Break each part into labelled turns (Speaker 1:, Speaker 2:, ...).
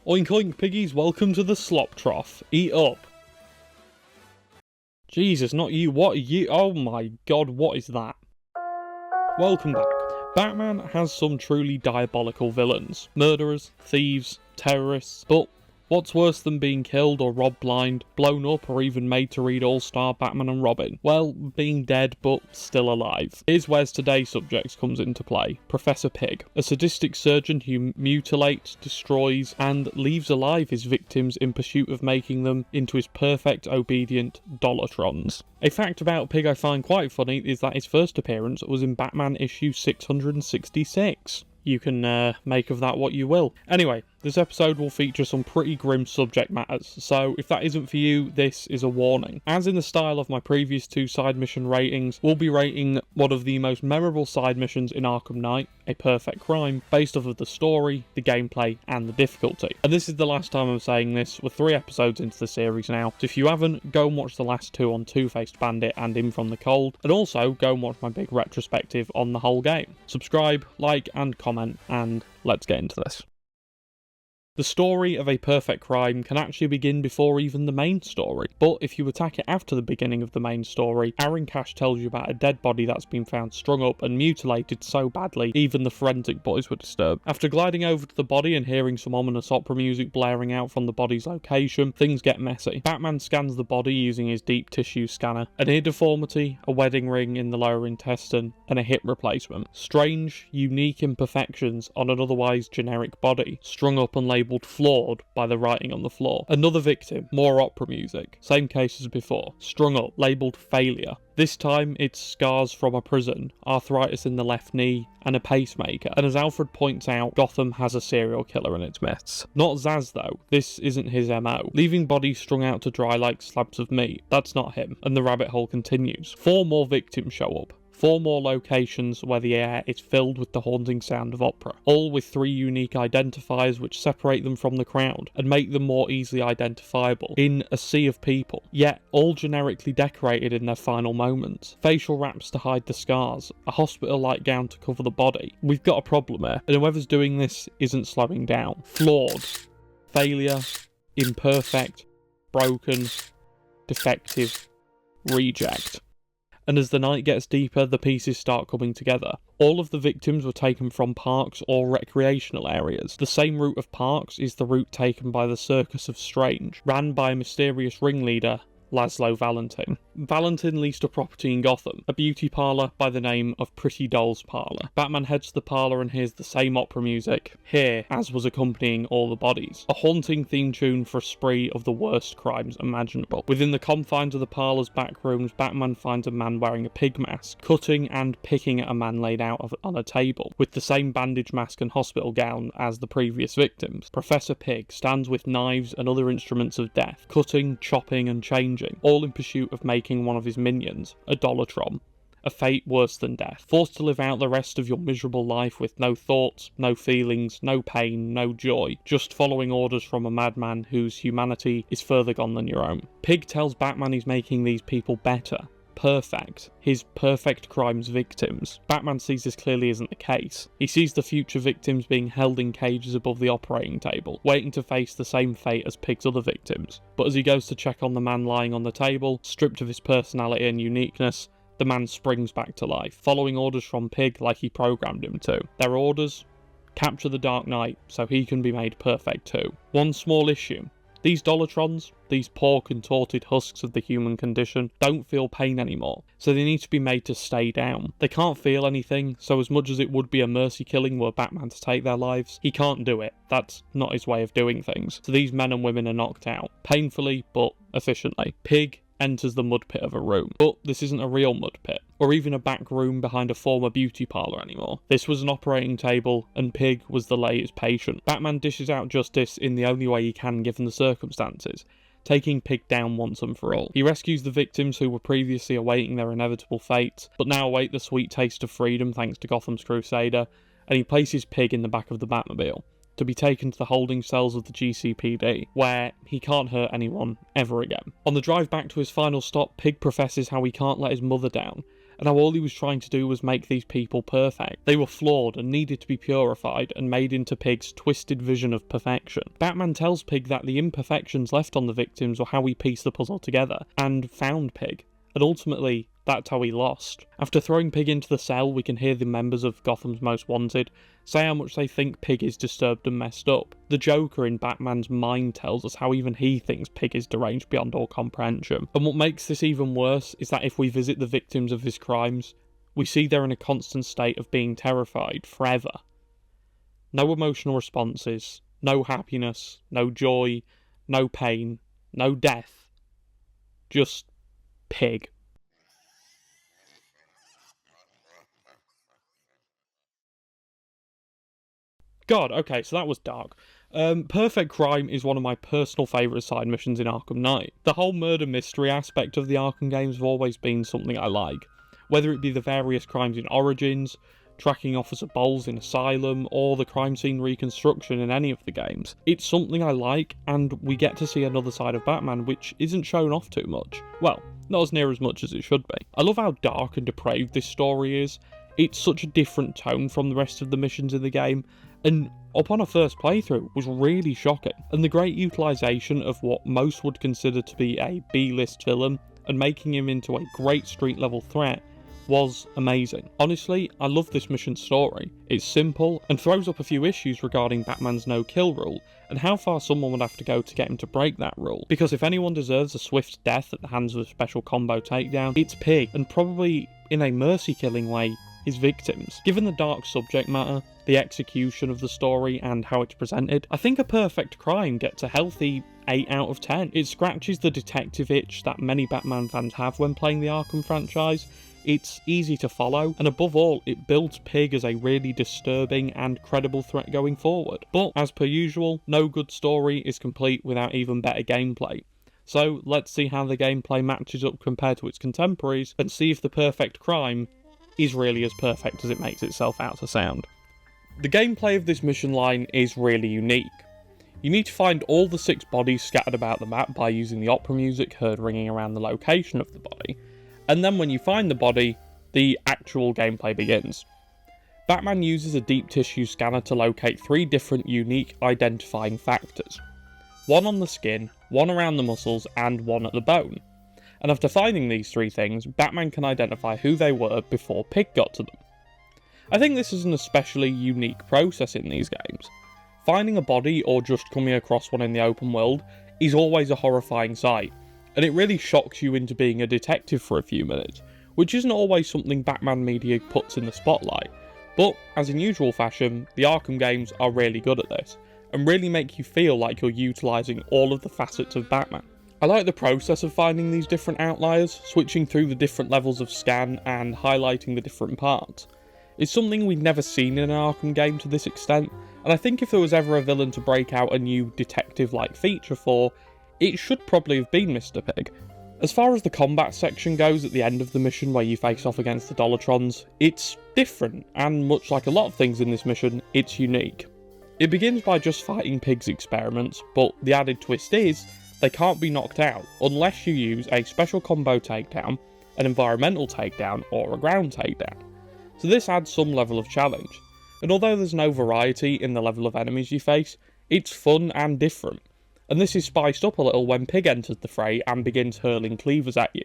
Speaker 1: Oink oink piggies, welcome to the slop trough. Eat up. Jesus, not you. What are you? Oh my god, what is that? Welcome back. Batman has some truly diabolical villains. Murderers, thieves, terrorists, but what's worse than being killed or robbed blind, blown up or even made to read All-Star Batman and Robin? Well, being dead but still alive. Here's where today's subject comes into play. Professor Pig, a sadistic surgeon who mutilates, destroys and leaves alive his victims in pursuit of making them into his perfect, obedient Dollartrons. A fact about Pig I find quite funny is that his first appearance was in Batman issue 666. You can make of that what you will. Anyway, this episode will feature some pretty grim subject matters, so if that isn't for you, this is a warning. As in the style of my previous two side mission ratings, we'll be rating one of the most memorable side missions in Arkham Knight, A Perfect Crime, based off of the story, the gameplay, and the difficulty. And this is the last time I'm saying this. We're 3 episodes into the series now, so if you haven't, go and watch the last 2 on Two-Faced Bandit and In From the Cold, and also go and watch my big retrospective on the whole game. Subscribe, like, and comment, and let's get into this. The story of A Perfect Crime can actually begin before even the main story, but if you attack it after the beginning of the main story, Aaron Cash tells you about a dead body that's been found strung up and mutilated so badly, even the forensic boys were disturbed. After gliding over to the body and hearing some ominous opera music blaring out from the body's location, things get messy. Batman scans the body using his deep tissue scanner. An ear deformity, a wedding ring in the lower intestine, and a hip replacement. Strange, unique imperfections on an otherwise generic body, strung up and labelled flawed by the writing on the floor. Another victim, more opera music, same case as before, strung up, labelled failure. This time it's scars from a prison, arthritis in the left knee, and a pacemaker. And as Alfred points out, Gotham has a serial killer in its midst. Not Zaz though, this isn't his MO. Leaving bodies strung out to dry like slabs of meat, that's not him, and the rabbit hole continues. 4 more victims show up. 4 more locations where the air is filled with the haunting sound of opera, all with 3 unique identifiers which separate them from the crowd and make them more easily identifiable in a sea of people, yet all generically decorated in their final moments. Facial wraps to hide the scars, a hospital-like gown to cover the body. We've got a problem here, and whoever's doing this isn't slowing down. Flawed, failure, imperfect, broken, defective, reject. And as the night gets deeper, the pieces start coming together. All of the victims were taken from parks or recreational areas. The same route of parks is the route taken by the Circus of Strange, ran by a mysterious ringleader, Laszlo Valentin. Valentin leased a property in Gotham, a beauty parlour by the name of Pretty Doll's Parlour. Batman heads to the parlour and hears the same opera music, here, as was accompanying all the bodies. A haunting theme tune for a spree of the worst crimes imaginable. Within the confines of the parlour's back rooms, Batman finds a man wearing a pig mask, cutting and picking at a man laid out on a table, with the same bandage mask and hospital gown as the previous victims. Professor Pig stands with knives and other instruments of death, cutting, chopping and changing, all in pursuit of making one of his minions, a Dollartron. A fate worse than death. Forced to live out the rest of your miserable life with no thoughts, no feelings, no pain, no joy, just following orders from a madman whose humanity is further gone than your own. Pig tells Batman he's making these people better. Perfect. His perfect crimes victims. Batman sees this clearly isn't the case. He sees the future victims being held in cages above the operating table, waiting to face the same fate as Pig's other victims. But as he goes to check on the man lying on the table, stripped of his personality and uniqueness, the man springs back to life, following orders from Pig like he programmed him to. Their orders? Capture the Dark Knight so he can be made perfect too. One small issue. These Dollartrons, these poor contorted husks of the human condition, don't feel pain anymore, so they need to be made to stay down. They can't feel anything, so as much as it would be a mercy killing were Batman to take their lives, he can't do it. That's not his way of doing things. So these men and women are knocked out, painfully but efficiently. Pig enters the mud pit of a room. But this isn't a real mud pit, or even a back room behind a former beauty parlour anymore. This was an operating table, and Pig was the latest patient. Batman dishes out justice in the only way he can given the circumstances, taking Pig down once and for all. He rescues the victims who were previously awaiting their inevitable fates, but now await the sweet taste of freedom thanks to Gotham's Crusader, and he places Pig in the back of the Batmobile, to be taken to the holding cells of the GCPD, where he can't hurt anyone ever again. On the drive back to his final stop, Pig professes how he can't let his mother down, and how all he was trying to do was make these people perfect. They were flawed and needed to be purified and made into Pig's twisted vision of perfection. Batman tells Pig that the imperfections left on the victims were how he pieced the puzzle together and found Pig, and ultimately that's how he lost. After throwing Pig into the cell, we can hear the members of Gotham's Most Wanted say how much they think Pig is disturbed and messed up. The Joker in Batman's mind tells us how even he thinks Pig is deranged beyond all comprehension. And what makes this even worse is that if we visit the victims of his crimes, we see they're in a constant state of being terrified forever. No emotional responses, no happiness, no joy, no pain, no death. Just Pig. God, okay, so that was dark. Perfect Crime is one of my personal favourite side missions in Arkham Knight. The whole murder mystery aspect of the Arkham games have always been something I like. Whether it be the various crimes in Origins, tracking Officer Bowles in Asylum, or the crime scene reconstruction in any of the games. It's something I like, and we get to see another side of Batman which isn't shown off too much. Well, not as near as much as it should be. I love how dark and depraved this story is. It's such a different tone from the rest of the missions in the game, and upon a first playthrough was really shocking. And the great utilisation of what most would consider to be a B-list villain and making him into a great street level threat was amazing. Honestly, I love this mission's story. It's simple and throws up a few issues regarding Batman's no-kill rule and how far someone would have to go to get him to break that rule. Because if anyone deserves a swift death at the hands of a special combo takedown, it's Pig, and probably in a mercy-killing way, his victims. Given the dark subject matter, the execution of the story, and how it's presented, I think A Perfect Crime gets a healthy 8 out of 10. It scratches the detective itch that many Batman fans have when playing the Arkham franchise. It's easy to follow, and above all, it builds Pig as a really disturbing and credible threat going forward. But, as per usual, no good story is complete without even better gameplay. So, let's see how the gameplay matches up compared to its contemporaries, and see if The Perfect Crime is really as perfect as it makes itself out to sound. The gameplay of this mission line is really unique. You need to find all the 6 bodies scattered about the map by using the opera music heard ringing around the location of the body, and then when you find the body, the actual gameplay begins. Batman uses a deep tissue scanner to locate 3 different unique identifying factors. One on the skin, one around the muscles, and one at the bone. And after finding these 3 things, Batman can identify who they were before Pig got to them. I think this is an especially unique process in these games. Finding a body or just coming across one in the open world is always a horrifying sight, and it really shocks you into being a detective for a few minutes, which isn't always something Batman media puts in the spotlight. But, as in usual fashion, the Arkham games are really good at this, and really make you feel like you're utilising all of the facets of Batman. I like the process of finding these different outliers, switching through the different levels of scan and highlighting the different parts. It's something we've never seen in an Arkham game to this extent, and I think if there was ever a villain to break out a new detective-like feature for, it should probably have been Mr. Pig. As far as the combat section goes at the end of the mission where you face off against the Dollatrons, it's different, and much like a lot of things in this mission, it's unique. It begins by just fighting Pig's experiments, but the added twist is, they can't be knocked out unless you use a special combo takedown, an environmental takedown, or a ground takedown. So this adds some level of challenge. And although there's no variety in the level of enemies you face, it's fun and different. And this is spiced up a little when Pig enters the fray and begins hurling cleavers at you,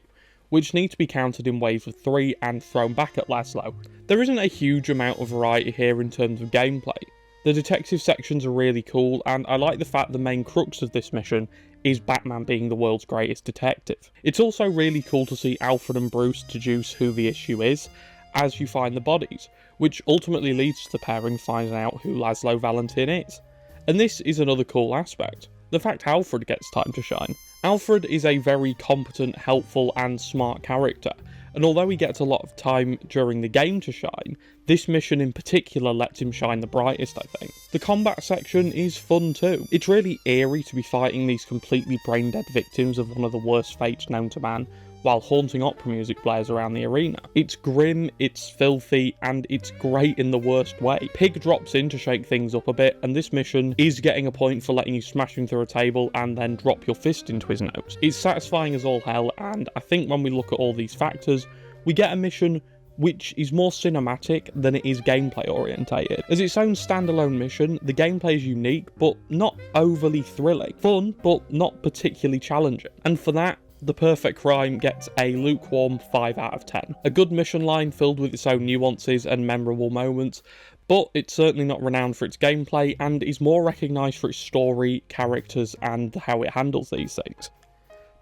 Speaker 1: which need to be countered in waves of 3 and thrown back at Laszlo. There isn't a huge amount of variety here in terms of gameplay. The detective sections are really cool, and I like the fact the main crux of this mission is Batman being the world's greatest detective. It's also really cool to see Alfred and Bruce deduce who the issue is as you find the bodies, which ultimately leads to the pairing finding out who Laszlo Valentin is. And this is another cool aspect, the fact Alfred gets time to shine. Alfred is a very competent, helpful and smart character, and although he gets a lot of time during the game to shine, this mission in particular lets him shine the brightest, I think. The combat section is fun too. It's really eerie to be fighting these completely brain-dead victims of one of the worst fates known to man, while haunting opera music blares around the arena. It's grim, it's filthy, and it's great in the worst way. Pig drops in to shake things up a bit, and this mission is getting a point for letting you smash him through a table and then drop your fist into his nose. It's satisfying as all hell, and I think when we look at all these factors, we get a mission which is more cinematic than it is gameplay orientated. As its own standalone mission, the gameplay is unique, but not overly thrilling. Fun, but not particularly challenging. And for that, The Perfect Crime gets a lukewarm 5 out of 10. A good mission line filled with its own nuances and memorable moments, but it's certainly not renowned for its gameplay and is more recognised for its story, characters, and how it handles these things.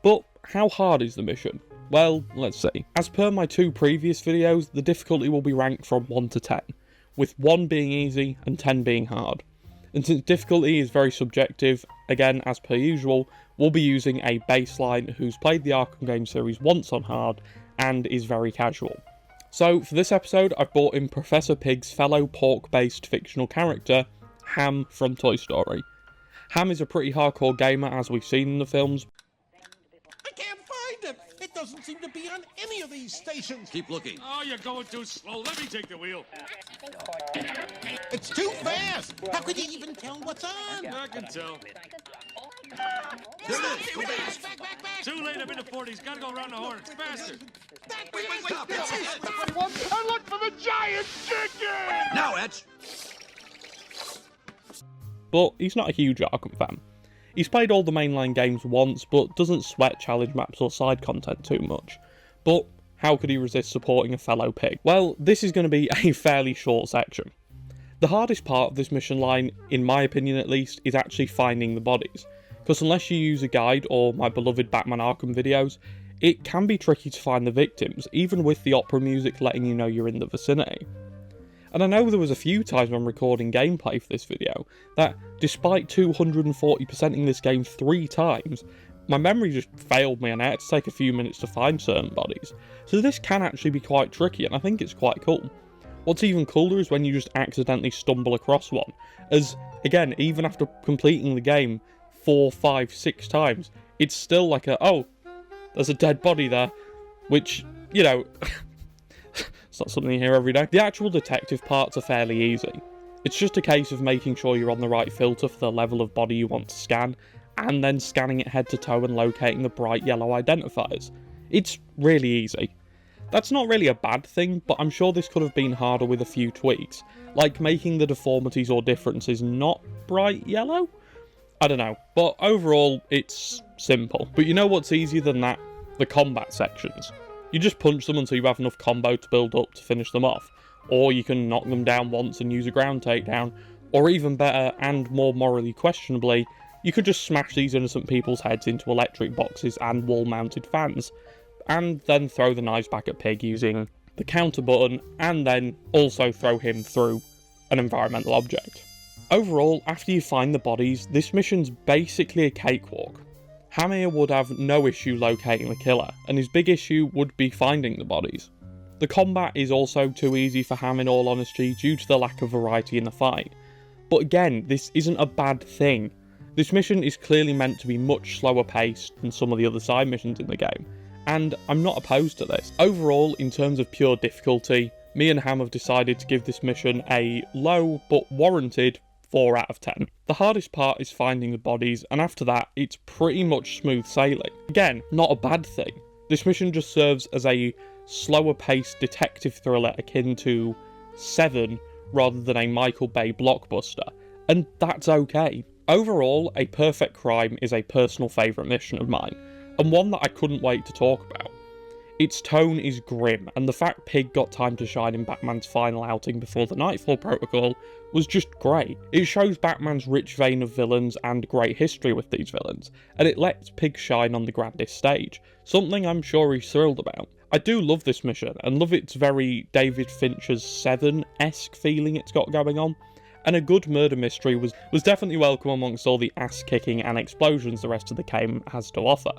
Speaker 1: But how hard is the mission? Well, let's see. As per my 2 previous videos, the difficulty will be ranked from 1 to 10, with 1 being easy and 10 being hard. And since difficulty is very subjective, again, as per usual, we'll be using a baseline who's played the Arkham game series once on hard and is very casual. So, for this episode, I've brought in Professor Pig's fellow pork-based fictional character, Ham from Toy Story. Ham is a pretty hardcore gamer, as we've seen in the films.
Speaker 2: I can't find it! It doesn't seem to be on any of these stations!
Speaker 3: Keep looking.
Speaker 4: Oh, you're going too slow. Let me take the wheel.
Speaker 2: It's too fast! How could you even tell what's on?
Speaker 4: I can tell.
Speaker 3: There it is. Go back.
Speaker 2: Back!
Speaker 4: Too late. I'm in the 40s. Gotta go around the horn. It's faster.
Speaker 3: Wait. Stop.
Speaker 2: I look for the giant chicken!
Speaker 3: Now, Etch.
Speaker 1: But he's not a huge Arkham fan. He's played all the mainline games once, but doesn't sweat challenge maps or side content too much. But how could he resist supporting a fellow pig? Well, this is going to be a fairly short section. The hardest part of this mission line, in my opinion at least, is actually finding the bodies. Because unless you use a guide or my beloved Batman Arkham videos, it can be tricky to find the victims, even with the opera music letting you know you're in the vicinity. And I know there was a few times when recording gameplay for this video that, despite 240%ing this game 3 times, my memory just failed me and I had to take a few minutes to find certain bodies. So this can actually be quite tricky and I think it's quite cool. What's even cooler is when you just accidentally stumble across one, as, again, even after completing the game 4, 5, 6 times, it's still like oh, there's a dead body there, which, you know, it's not something you hear every day. The actual detective parts are fairly easy. It's just a case of making sure you're on the right filter for the level of body you want to scan, and then scanning it head to toe and locating the bright yellow identifiers. It's really easy. That's not really a bad thing, but I'm sure this could have been harder with a few tweaks, like making the deformities or differences not bright yellow? I don't know, but overall, it's simple. But you know what's easier than that? The combat sections. You just punch them until you have enough combo to build up to finish them off, or you can knock them down once and use a ground takedown, or even better, and more morally questionably, you could just smash these innocent people's heads into electric boxes and wall-mounted fans, and then throw the knives back at Pig using the counter button, and then also throw him through an environmental object. Overall, after you find the bodies, this mission's basically a cakewalk. Ham here would have no issue locating the killer, and his big issue would be finding the bodies. The combat is also too easy for Ham in all honesty due to the lack of variety in the fight. But again, this isn't a bad thing. This mission is clearly meant to be much slower paced than some of the other side missions in the game, and I'm not opposed to this. Overall, in terms of pure difficulty, me and Ham have decided to give this mission a low but warranted 4 out of 10. The hardest part is finding the bodies, and after that, it's pretty much smooth sailing. Again, not a bad thing. This mission just serves as a slower paced detective thriller akin to Seven rather than a Michael Bay blockbuster, and that's okay. Overall, A Perfect Crime is a personal favourite mission of mine, and one that I couldn't wait to talk about. Its tone is grim, and the fact Pig got time to shine in Batman's final outing before the Nightfall Protocol was just great. It shows Batman's rich vein of villains and great history with these villains, and it lets Pig shine on the grandest stage, something I'm sure he's thrilled about. I do love this mission, and love its very David Fincher's Seven-esque feeling it's got going on, and a good murder mystery was definitely welcome amongst all the ass-kicking and explosions the rest of the game has to offer.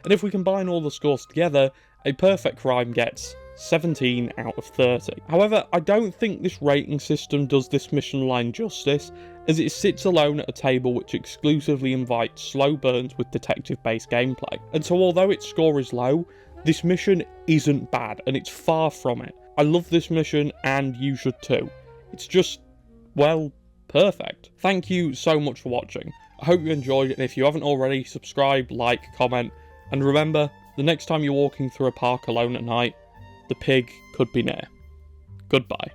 Speaker 1: And if we combine all the scores together, A Perfect Crime gets 17 out of 30. However, I don't think this rating system does this mission line justice, as it sits alone at a table which exclusively invites slow burns with detective-based gameplay. And so although its score is low, this mission isn't bad, and it's far from it. I love this mission, and you should too. It's just, well, perfect. Thank you so much for watching. I hope you enjoyed it, and if you haven't already, subscribe, like, comment, and remember, the next time you're walking through a park alone at night, the pig could be near. Goodbye.